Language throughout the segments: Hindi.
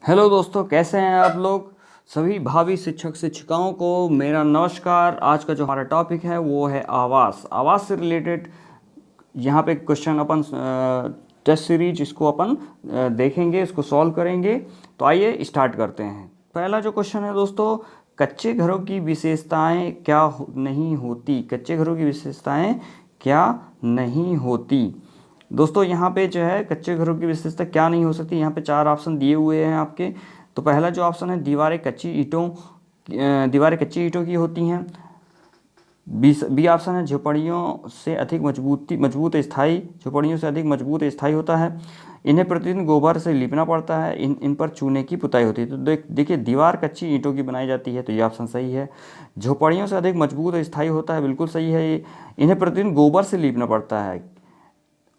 हेलो दोस्तों, कैसे हैं आप लोग। सभी भावी शिक्षक शिक्षिकाओं को मेरा नमस्कार। आज का जो हमारा टॉपिक है वो है आवास। आवास से रिलेटेड यहाँ पे क्वेश्चन अपन टेस्ट सीरीज इसको अपन देखेंगे, इसको सॉल्व करेंगे। तो आइए स्टार्ट करते हैं। पहला जो क्वेश्चन है दोस्तों, कच्चे घरों की विशेषताएं क्या नहीं होती। कच्चे घरों की विशेषताएं क्या नहीं होती। दोस्तों यहाँ पे जो है कच्चे घरों की विशेषता क्या नहीं हो सकती, यहाँ पे 4 ऑप्शन दिए हुए हैं आपके। तो पहला जो ऑप्शन है, दीवारें कच्ची ईंटों की होती हैं। बी ऑप्शन है, झोपड़ियों से अधिक झोपड़ियों से अधिक मजबूत स्थायी होता है। इन्हें प्रतिदिन गोबर से लीपना पड़ता है। इन पर चूने की पुताई होती है। तो देखिए, दीवार कच्ची ईंटों की बनाई जाती है, तो ये ऑप्शन सही है। झोपड़ियों से अधिक मजबूत और स्थायी होता है, बिल्कुल सही है ये। इन्हें प्रतिदिन गोबर से लीपना पड़ता है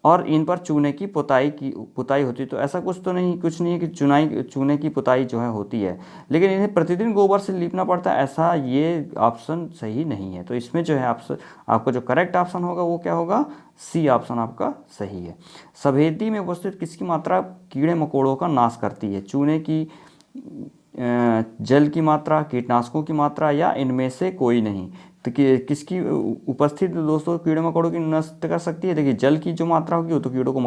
और इन पर चूने की पुताई होती है। तो ऐसा कुछ नहीं है कि चूने की पुताई जो है होती है, लेकिन इन्हें प्रतिदिन गोबर से लीपना पड़ता है, ऐसा ये ऑप्शन सही नहीं है। तो इसमें जो है आपका जो करेक्ट ऑप्शन होगा वो क्या होगा, सी ऑप्शन आपका सही है। सफेदी में उपस्थित किसकी मात्रा कीड़े मकोड़ों का नाश करती है। चूने की, जल की मात्रा, कीटनाशकों की मात्रा, या इनमें से कोई नहीं। तो किसकी उपस्थित दोस्तों कीड़े मकोड़ों की नष्ट कर सकती है। देखिए, जल की जो मात्रा होगी वो तो कीड़ों को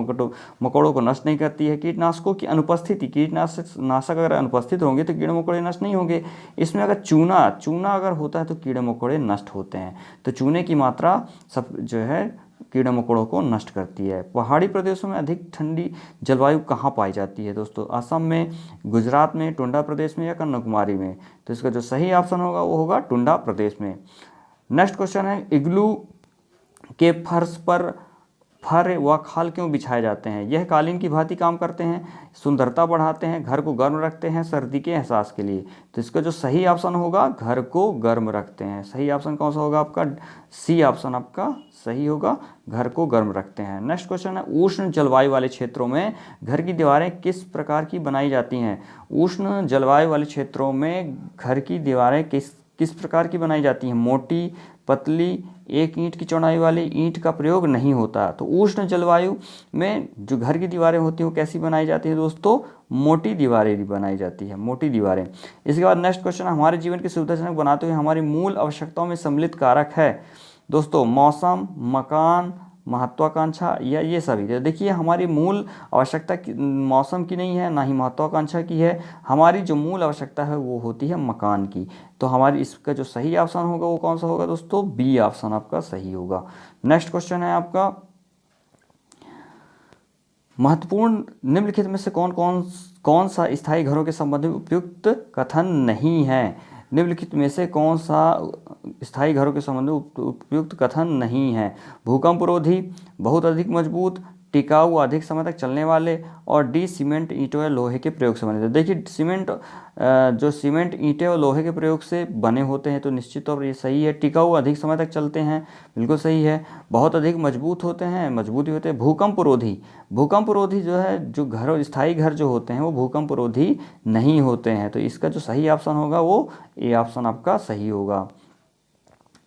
मकोड़ों को नष्ट नहीं करती है। कीटनाशकों की अनुपस्थिति, कीटनाशक अगर अनुपस्थित होंगे तो कीड़े मकोड़े नष्ट नहीं होंगे। इसमें अगर चूना अगर होता है तो कीड़े मकोड़े नष्ट होते हैं। तो चूने की मात्रा सब जो है कीड़े मकोड़ों को नष्ट करती है। पहाड़ी प्रदेशों में अधिक ठंडी जलवायु कहाँ पाई जाती है दोस्तों। असम में, गुजरात में, टुंडा प्रदेश में, या कन्याकुमारी में। तो इसका जो सही ऑप्शन होगा वो होगा टुंडा प्रदेश में। नेक्स्ट क्वेश्चन है, इग्लू के फर्श पर फर व खाल क्यों बिछाए जाते हैं। यह कालीन की भांति काम करते हैं, सुंदरता बढ़ाते हैं, घर को गर्म रखते हैं, सर्दी के एहसास के लिए। तो इसका जो सही ऑप्शन होगा, घर को गर्म रखते हैं। सही ऑप्शन कौन सा होगा आपका, सी ऑप्शन आपका सही होगा, घर को गर्म रखते हैं। नेक्स्ट क्वेश्चन है, उष्ण जलवायु वाले क्षेत्रों में घर की दीवारें किस प्रकार की बनाई जाती हैं। उष्ण जलवायु वाले क्षेत्रों में घर की दीवारें किस प्रकार की बनाई जाती हैं। मोटी, पतली, एक ईंट की चौड़ाई वाली ईंट का प्रयोग नहीं होता। तो उष्ण जलवायु में जो घर की दीवारें होती हैं वो कैसी बनाई जाती हैं दोस्तों, मोटी दीवारें बनाई जाती है, मोटी दीवारें। इसके बाद नेक्स्ट क्वेश्चन, हमारे जीवन की सुविधाजनक बनाते हुए हमारी मूल आवश्यकताओं में सम्मिलित कारक है दोस्तों। मौसम, मकान, महत्वाकांक्षा, या ये सभी। तो देखिए, हमारी मूल आवश्यकता मौसम की नहीं है, ना ही महत्वाकांक्षा की है। हमारी जो मूल आवश्यकता है वो होती है मकान की। तो हमारी इसका जो सही ऑप्शन होगा वो कौन सा होगा दोस्तों, बी ऑप्शन आपका सही होगा। नेक्स्ट क्वेश्चन है आपका, महत्वपूर्ण निम्नलिखित में से कौन सा स्थायी घरों के संबंध में उपयुक्त कथन नहीं है। निम्नलिखित में से कौन सा स्थायी घरों के संबंध में उपयुक्त कथन नहीं है। भूकंपरोधी, बहुत अधिक मजबूत, टिकाऊ, अधिक समय तक चलने वाले, और डी सीमेंट, ईंटों या लोहे के प्रयोग से बने थे। देखिए, जो सीमेंट, ईंटें और लोहे के प्रयोग से बने होते हैं तो निश्चित तौर पर ये सही है। टिकाऊ, अधिक समय तक चलते हैं, बिल्कुल सही है। बहुत अधिक मजबूत होते हैं, मजबूती होते हैं। भूकंपरोधी जो है, जो घर, स्थायी घर जो होते हैं वो भूकंपरोधी नहीं होते हैं। तो इसका जो सही ऑप्शन होगा वो ए ऑप्शन आपका सही होगा,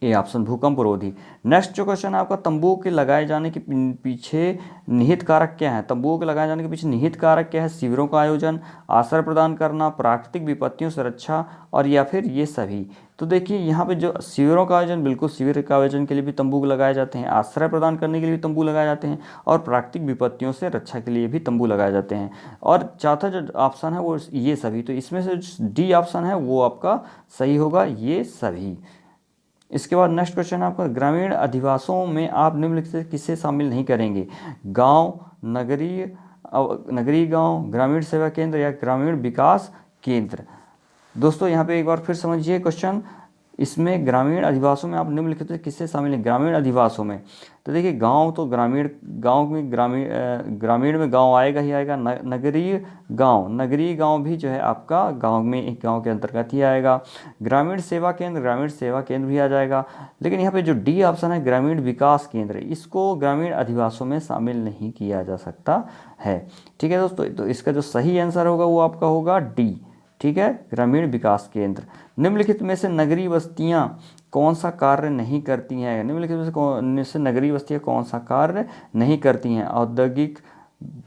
ए ऑप्शन भूकंपरोधी। नेक्स्ट जो क्वेश्चन है आपका, तंबू के लगाए जाने के पीछे निहित कारक क्या है। तंबुओं के लगाए जाने के पीछे निहित कारक क्या है। शिविरों का आयोजन, आश्रय प्रदान करना, प्राकृतिक विपत्तियों से रक्षा, और या फिर ये सभी। तो देखिए, यहाँ पे जो शिविरों का आयोजन, बिल्कुल शिविर का आयोजन के लिए भी तंबू लगाए जाते हैं, आश्रय प्रदान करने के लिए भी तंबू लगाए जाते हैं, और प्राकृतिक विपत्तियों से रक्षा के लिए भी तंबू लगाए जाते हैं। और चौथा जो ऑप्शन है वो ये सभी। तो इसमें से डी ऑप्शन है वो आपका सही होगा, ये सभी। इसके बाद नेक्स्ट क्वेश्चन है आपका, ग्रामीण अधिवासों में आप निम्नलिखित से किसे शामिल नहीं करेंगे। गांव, नगरीय गांव, ग्रामीण सेवा केंद्र, या ग्रामीण विकास केंद्र। दोस्तों यहाँ पे एक बार फिर समझिए क्वेश्चन, इसमें ग्रामीण अधिवासों में आप निम्नलिखित से किससे शामिल हैं। ग्रामीण अधिवासों में तो देखिए, गांव तो ग्रामीण में गांव आएगा ही आएगा। नगरीय गांव भी जो है आपका गांव में, एक गांव के अंतर्गत ही आएगा। ग्रामीण सेवा केंद्र भी आ जाएगा। लेकिन यहाँ पे जो डी ऑप्शन है, ग्रामीण विकास केंद्र, इसको ग्रामीण अधिवासों में शामिल नहीं किया जा सकता है। ठीक है दोस्तों, तो इसका जो सही आंसर होगा वो आपका होगा डी। ठीक है, ग्रामीण विकास केंद्र। निम्नलिखित में से नगरीय बस्तियां कौन सा कार्य नहीं करती हैं। निम्नलिखित में से नगरीय बस्तियां कौन सा कार्य नहीं करती हैं। औद्योगिक,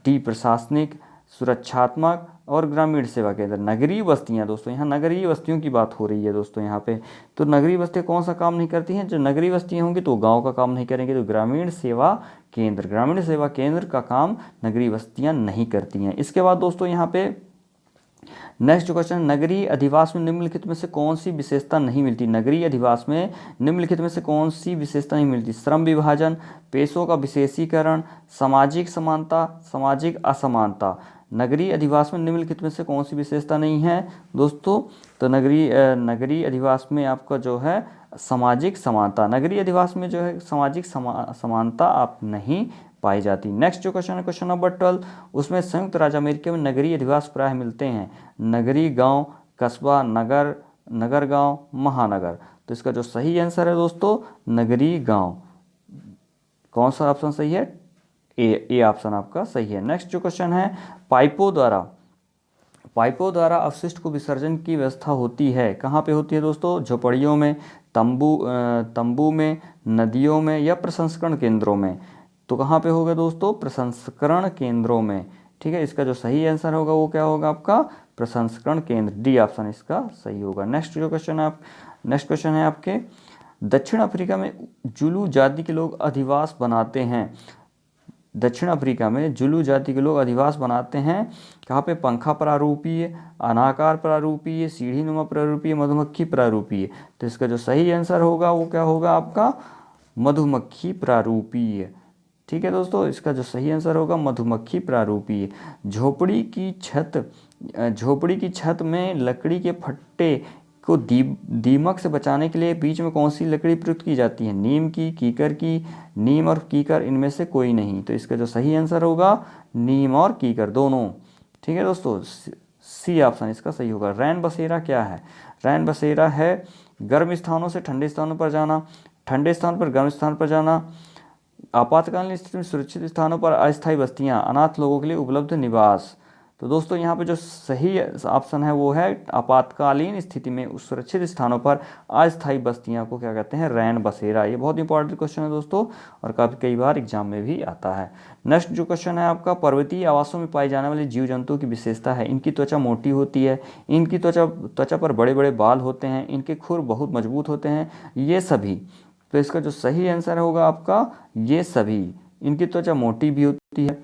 डी प्रशासनिक, सुरक्षात्मक और ग्रामीण सेवा केंद्र। नगरीय बस्तियां दोस्तों, यहाँ नगरीय बस्तियों की बात हो रही है दोस्तों यहाँ पे। तो नगरीय बस्तियां कौन सा काम नहीं करती हैं? जो नगरीय बस्तियां होंगी तो गांव का काम नहीं करेंगे, तो ग्रामीण सेवा केंद्र का काम नगरीय बस्तियां नहीं करती हैं। इसके बाद दोस्तों यहाँ पे नेक्स्ट जो क्वेश्चन, नगरीय अधिवास में निम्नलिखित में से कौन सी विशेषता नहीं मिलती? नगरीय अधिवास में निम्नलिखित में से कौन सी विशेषता नहीं मिलती? श्रम विभाजन, पेशों का विशेषीकरण, सामाजिक समानता, सामाजिक असमानता। नगरीय अधिवास में निम्नलिखित में से कौन सी विशेषता नहीं है दोस्तों? तो नगरीय अधिवास में आपका जो है सामाजिक समानता, नगरीय अधिवास में जो है सामाजिक समानता आप नहीं पाई जाती। नेक्स्ट जो क्वेश्चन है क्वेश्चन नंबर 12, उसमें संयुक्त राज्य अमेरिका में नगरीय अधिवास प्रायः मिलते हैं नगरीय गांव, कस्बा, नगर, नगर गांव, महानगर। तो इसका जो सही आंसर है दोस्तों नगरीय गांव। कौन सा ऑप्शन सही है? ए ऑप्शन आपका सही है। नेक्स्ट जो क्वेश्चन है, पाइपों द्वारा अपशिष्ट को विसर्जन की व्यवस्था होती है, कहाँ पे होती है दोस्तों? झोपड़ियों में, तंबू में, नदियों में या प्रसंस्करण केंद्रों में। तो कहाँ पे होगा दोस्तों? प्रसंस्करण केंद्रों में। ठीक है, इसका जो सही आंसर होगा वो क्या होगा आपका? प्रसंस्करण केंद्र, डी ऑप्शन इसका सही होगा। नेक्स्ट क्वेश्चन है आपके, दक्षिण अफ्रीका में जुलू जाति के लोग अधिवास बनाते हैं। दक्षिण अफ्रीका में जुलू जाति के लोग अधिवास बनाते हैं कहाँ पे? पंखा प्रारूपीय, अनाकार प्रारूपीय, सीढ़ी नुमा प्रारूपीय, मधुमक्खी प्रारूपीय। तो इसका जो सही आंसर होगा वो क्या होगा आपका? मधुमक्खी प्रारूपीय। ठीक है दोस्तों, इसका जो सही आंसर होगा मधुमक्खी प्रारूपीय। झोपड़ी की छत में लकड़ी के फट्टे को दीमक से बचाने के लिए बीच में कौन सी लकड़ी प्रयुक्त की जाती है? नीम की, कीकर की। नीम और कीकर इनमें से कोई नहीं। तो इसका जो सही आंसर होगा नीम और कीकर दोनों। ठीक है दोस्तों, सी ऑप्शन इसका सही होगा। रैन बसेरा क्या है? रैन बसेरा है गर्म स्थानों से ठंडे स्थानों पर जाना, ठंडे स्थान पर गर्म स्थान पर जाना, आपातकालीन स्थिति में सुरक्षित स्थानों पर अस्थायी बस्तियां, अनाथ लोगों के लिए उपलब्ध निवास। तो दोस्तों यहाँ पे जो सही ऑप्शन है वो है आपातकालीन स्थिति में सुरक्षित स्थानों पर अस्थायी बस्तियां को क्या कहते हैं? रैन बसेरा। ये बहुत इंपॉर्टेंट क्वेश्चन है दोस्तों और काफ़ी कई बार एग्जाम में भी आता है। नेक्स्ट जो क्वेश्चन है आपका, पर्वतीय आवासों में पाई जाने वाले जीव जंतुओं की विशेषता है। इनकी त्वचा मोटी होती है, इनकी त्वचा पर बड़े बड़े बाल होते हैं, इनके खुर बहुत मजबूत होते हैं, ये सभी। तो इसका जो सही आंसर होगा आपका ये सभी। इनकी त्वचा मोटी भी होती है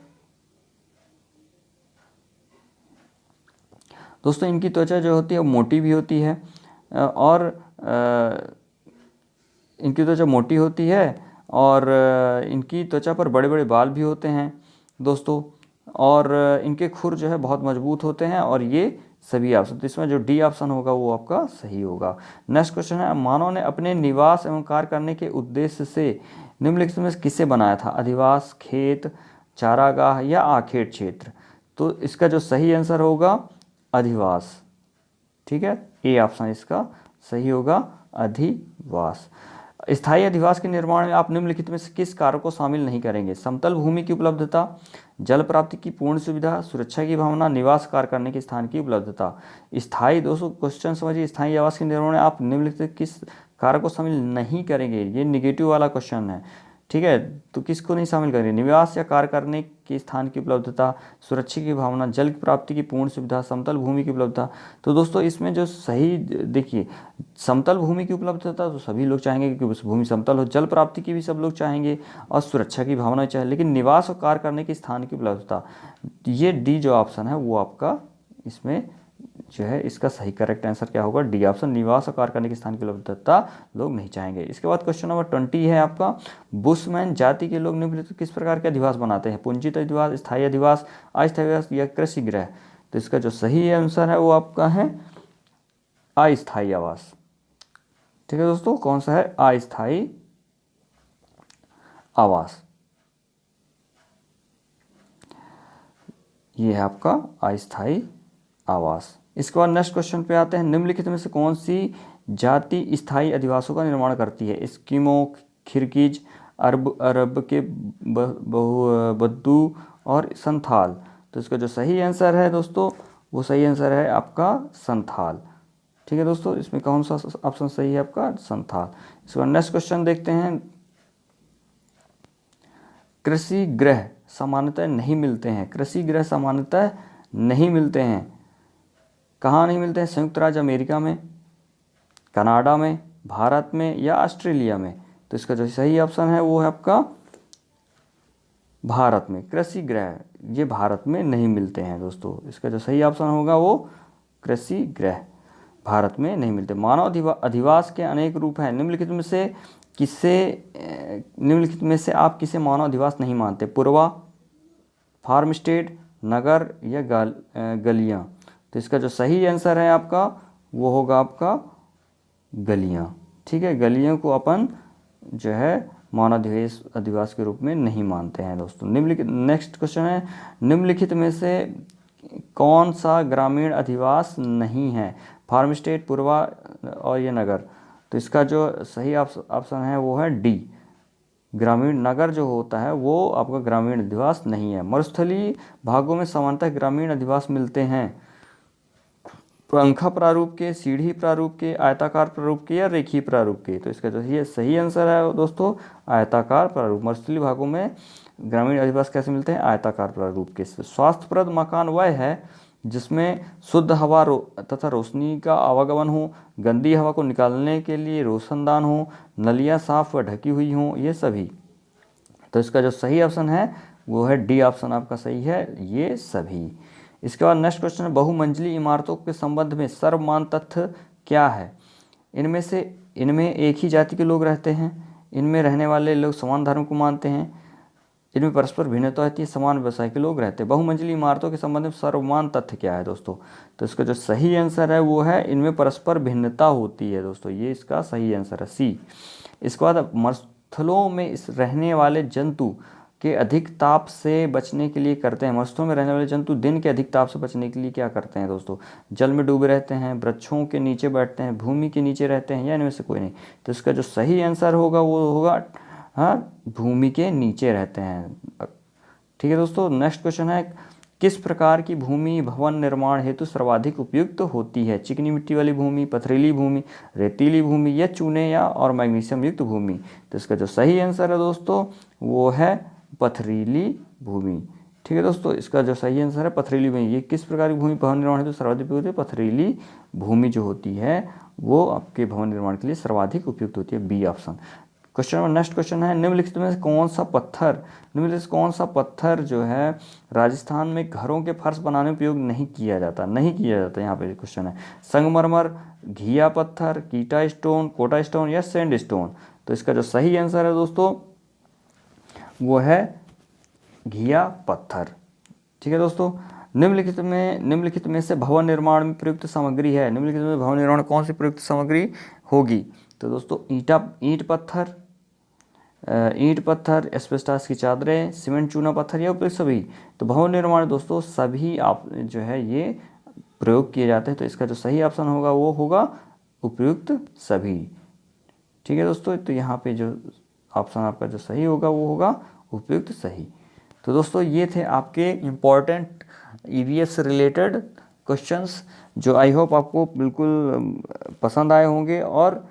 दोस्तों, इनकी त्वचा जो होती है वो मोटी भी होती है और इनकी त्वचा मोटी होती है और इनकी त्वचा पर बड़े बड़े बाल भी होते हैं दोस्तों, और इनके खुर जो है बहुत मजबूत होते हैं, और ये सभी ऑप्शन। तो इसमें जो डी ऑप्शन होगा वो आपका सही होगा। नेक्स्ट क्वेश्चन है, मानव ने अपने निवास एवं कार्य करने के उद्देश्य से निम्नलिखित में किसे बनाया था? अधिवास, खेत, चारागाह या आखेट क्षेत्र। तो इसका जो सही आंसर होगा अधिवास। ठीक है, ए ऑप्शन इसका सही होगा अधिवास। स्थायी अधिवास के निर्माण में आप निम्नलिखित में से किस कारक को शामिल नहीं करेंगे? समतल भूमि की उपलब्धता, जल प्राप्ति की पूर्ण सुविधा, सुरक्षा की भावना, निवास कार्य करने के स्थान की उपलब्धता। स्थायी, दोस्तों क्वेश्चन समझिए, स्थायी आवास के निर्माण में आप निम्नलिखित किस कारक को शामिल नहीं करेंगे? ये निगेटिव वाला क्वेश्चन है। ठीक है, तो किसको नहीं शामिल करेंगे? निवास या कार्य करने के स्थान की उपलब्धता, सुरक्षा की भावना, जल की प्राप्ति की पूर्ण सुविधा, समतल भूमि की उपलब्धता। तो दोस्तों इसमें जो सही देखिए, समतल भूमि की उपलब्धता तो सभी लोग चाहेंगे कि भूमि समतल हो, जल प्राप्ति की भी सब लोग चाहेंगे और सुरक्षा की भावना चाहिए, लेकिन निवास और कार्य करने के स्थान की उपलब्धता, ये डी जो ऑप्शन है वो आपका इसमें जो है इसका सही करेक्ट आंसर क्या होगा? डी ऑप्शन, निवास और कार्य करने के स्थान की उपलब्धता लोग नहीं चाहेंगे। इसके बाद क्वेश्चन नंबर 20 है आपका, बुशमैन जाति के लोग निम्नलिखित किस प्रकार के अधिवास बनाते हैं? पूंजीत अधिवास, स्थायी अधिवास, अस्थायी अधिवास या कृषि गृह। तो इसका जो सही आंसर है वो आपका है अस्थायी आवास। ठीक है दोस्तों, कौन सा है? अस्थायी आवास। ये है आपका अस्थायी आवास। इसके बाद नेक्स्ट क्वेश्चन पे आते हैं, निम्नलिखित में से कौन सी जाति स्थायी अधिवासों का निर्माण करती है? एस्किमो, खिरगिज, अरब के बद्दू और संथाल। तो इसका जो सही आंसर है दोस्तों वो सही आंसर है आपका संथाल। ठीक है दोस्तों, इसमें कौन सा ऑप्शन सही है आपका? संथाल। इसके बाद नेक्स्ट क्वेश्चन देखते हैं, कृषि गृह सामान्यतः नहीं मिलते हैं। कृषि गृह सामान्यतः नहीं मिलते हैं। कहाँ नहीं मिलते हैं? संयुक्त राज्य अमेरिका में, कनाडा में, भारत में या ऑस्ट्रेलिया में। तो इसका जो सही ऑप्शन है वो है आपका भारत में। कृषि गृह ये भारत में नहीं मिलते हैं दोस्तों। इसका जो सही ऑप्शन होगा वो कृषि गृह भारत में नहीं मिलते। मानव अधिवास के अनेक रूप हैं। निम्नलिखित में से आप किसे मानव अधिवास नहीं मानते? पुरवा, फार्म स्टेट, नगर या गलियाँ। तो इसका जो सही आंसर है आपका वो होगा आपका गलियाँ। ठीक है, गलियों को अपन जो है मानव अधिवास के रूप में नहीं मानते हैं दोस्तों। नेक्स्ट क्वेश्चन है, निम्नलिखित में से कौन सा ग्रामीण अधिवास नहीं है? फार्म स्टेट, पुरवा और ये नगर। तो इसका जो सही ऑप्शन है वो है डी, ग्रामीण। नगर जो होता है वो आपका ग्रामीण अधिवास नहीं है। मरुस्थलीय भागों में सामान्यतः ग्रामीण अधिवास मिलते हैं पंखा प्रारूप के, सीढ़ी प्रारूप के, आयताकार प्रारूप के या रेखीय प्रारूप के। तो इसका जो ये सही आंसर है दोस्तों आयताकार प्रारूप। मरुस्थलीय भागों में ग्रामीण अधिवास कैसे मिलते हैं? आयताकार प्रारूप के। स्वास्थ्यप्रद मकान वह है जिसमें शुद्ध हवा तथा रोशनी का आवागमन हो, गंदी हवा को निकालने के लिए रोशनदान हो, नलियाँ साफ व ढकी हुई हों, ये सभी। तो इसका जो सही ऑप्शन है वो है डी ऑप्शन आपका सही है, ये सभी। इसके बाद नेक्स्ट क्वेश्चन है, बहुमंजिली इमारतों के संबंध में सर्वमान्य तथ्य क्या है? इनमें एक ही जाति के लोग रहते हैं, इनमें रहने वाले लोग समान धर्म को मानते हैं, इनमें परस्पर भिन्नता होती है, समान व्यवसाय के लोग रहते हैं। बहुमंजिली इमारतों के संबंध में सर्वमान्य तथ्य क्या है दोस्तों? तो इसका जो सही आंसर है वो है इनमें परस्पर भिन्नता होती है दोस्तों, ये इसका सही आंसर है, सी। इसके बाद मरुस्थलों में रहने वाले जंतु के अधिक ताप से बचने के लिए करते हैं। मरुस्थलों में रहने वाले जंतु दिन के अधिक ताप से बचने के लिए क्या करते हैं दोस्तों? जल में डूबे रहते हैं, वृक्षों के नीचे बैठते हैं, भूमि के नीचे रहते हैं, या इनमें से कोई नहीं। तो इसका जो सही आंसर होगा वो होगा भूमि के नीचे रहते हैं। ठीक है दोस्तों, नेक्स्ट क्वेश्चन है, किस प्रकार की भूमि भवन निर्माण हेतु सर्वाधिक उपयुक्त होती है? चिकनी मिट्टी वाली भूमि, पथरीली भूमि, रेतीली भूमि या चूने या और मैग्नीशियम युक्त भूमि? तो इसका जो सही आंसर है दोस्तों वो है पथरीली भूमि। ठीक है दोस्तों, इसका जो सही आंसर है पथरीली भूमि। ये किस प्रकार की भूमि भवन निर्माण हेतु सर्वाधिक उपयुक्त है? पथरीली भूमि जो होती है वो आपके भवन निर्माण के लिए सर्वाधिक उपयुक्त होती है, B option. Question next question है, निम्नलिखित में से कौन सा पत्थर जो है राजस्थान में घरों के फर्श बनाने में उपयोग नहीं किया जाता यहाँ पे क्वेश्चन है। संगमरमर, घिया पत्थर, कीटा स्टोन, कोटा स्टोन या सैंड स्टोन? तो इसका जो सही आंसर है दोस्तों वो है घिया पत्थर। ठीक है दोस्तों, निम्नलिखित में से भवन निर्माण में प्रयुक्त सामग्री है। निम्नलिखित में भवन निर्माण कौन सी प्रयुक्त सामग्री होगी? तो दोस्तों ईंट पत्थर, एस्बेस्टॉस की चादरें, सीमेंट चूना पत्थर या उपयुक्त सभी? तो भवन निर्माण दोस्तों सभी आप जो है ये प्रयोग किए जाते हैं। तो इसका जो सही ऑप्शन होगा वो होगा उपयुक्त सभी। ठीक है दोस्तों, तो यहाँ पे जो ऑप्शन आपका जो सही होगा वो होगा उपयुक्त सही। तो दोस्तों ये थे आपके इम्पॉर्टेंट ईवीएस से रिलेटेड क्वेश्चंस जो आई होप आपको बिल्कुल पसंद आए होंगे। और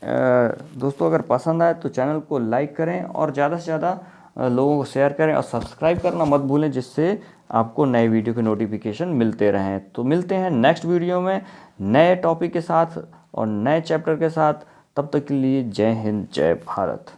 दोस्तों अगर पसंद आए तो चैनल को लाइक करें और ज़्यादा से ज़्यादा लोगों को शेयर करें और सब्सक्राइब करना मत भूलें, जिससे आपको नए वीडियो के नोटिफिकेशन मिलते रहें। तो मिलते हैं नेक्स्ट वीडियो में नए टॉपिक के साथ और नए चैप्टर के साथ। तब तक के लिए जय हिंद, जय भारत।